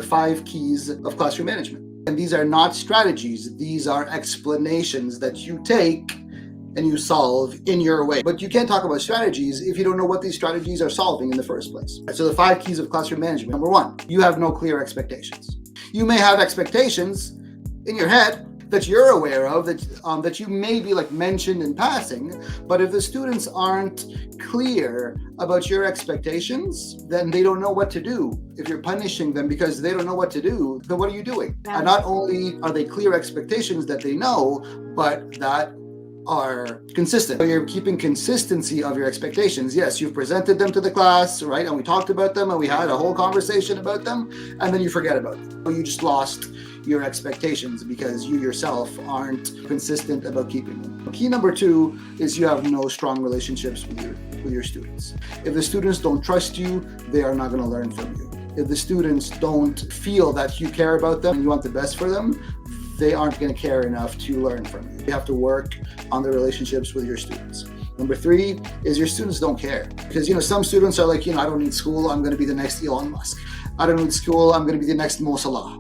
The 5 keys of classroom management. And these are not strategies. These are explanations that you take and you solve in your way. But you can't talk about strategies if you don't know what these strategies are solving in the first place. So the 5 keys of classroom management. Number 1, you have no clear expectations. You may have expectations in your head that you're aware of, that you maybe mentioned in passing, but if the students aren't clear about your expectations, then they don't know what to do. If you're punishing them because they don't know what to do, then what are you doing? And not only are they clear expectations that they know, but that are consistent. So you're keeping consistency of your expectations. Yes, you've presented them to the class, right? And we talked about them and we had a whole conversation about them, and then you forget about them. You just lost your expectations because you yourself aren't consistent about keeping them. Key number 2 is you have no strong relationships with your students. If the students don't trust you, they are not going to learn from you. If the students don't feel that you care about them and you want the best for them, they aren't going to care enough to learn from you. You have to work on the relationships with your students. Number 3 is your students don't care. Because, some students are like, I don't need school, I'm going to be the next Elon Musk. I don't need school, I'm going to be the next Mo Salah.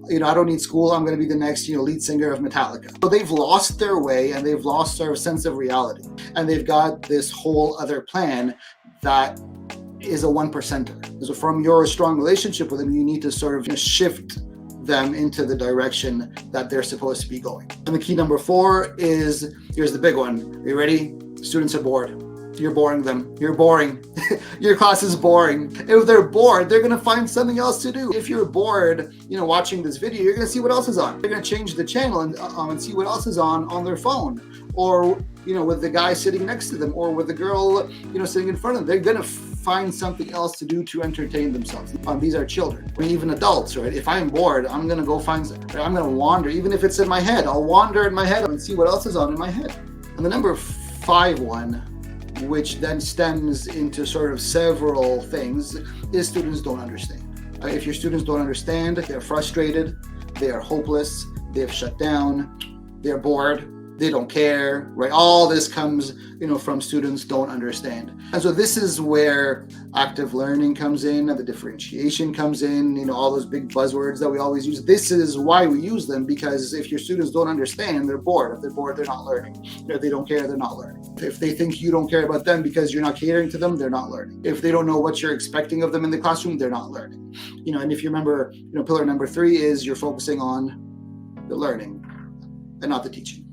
I don't need school, I'm going to be the next, lead singer of Metallica. So they've lost their way and they've lost their sense of reality. And they've got this whole other plan that is a 1%er. So from your strong relationship with them, you need to sort of shift them into the direction that they're supposed to be going. And the key number 4 is, here's the big one. Are you ready? Students are bored. You're boring them. You're boring. Your class is boring. If they're bored, they're going to find something else to do. If you're bored, watching this video, you're going to see what else is on. They're going to change the channel and see what else is on their phone, or with the guy sitting next to them, or with the girl sitting in front of them. They're going to find something else to do to entertain themselves. These are children, even adults, right? If I'm bored, I'm going to go find something. I'm going to wander, even if it's in my head. I'll wander in my head and see what else is on in my head. And the number 5 one, which then stems into sort of several things, is students don't understand. If your students don't understand, they're frustrated, they are hopeless, they have shut down, they're bored, they don't care, right? All this comes, from students don't understand. And so this is where active learning comes in, and the differentiation comes in, all those big buzzwords that we always use. This is why we use them, because if your students don't understand, they're bored. If they're bored, they're not learning. If they don't care, they're not learning. If they think you don't care about them because you're not catering to them, they're not learning. If they don't know what you're expecting of them in the classroom, they're not learning. And if you remember, pillar number 3 is you're focusing on the learning and not the teaching.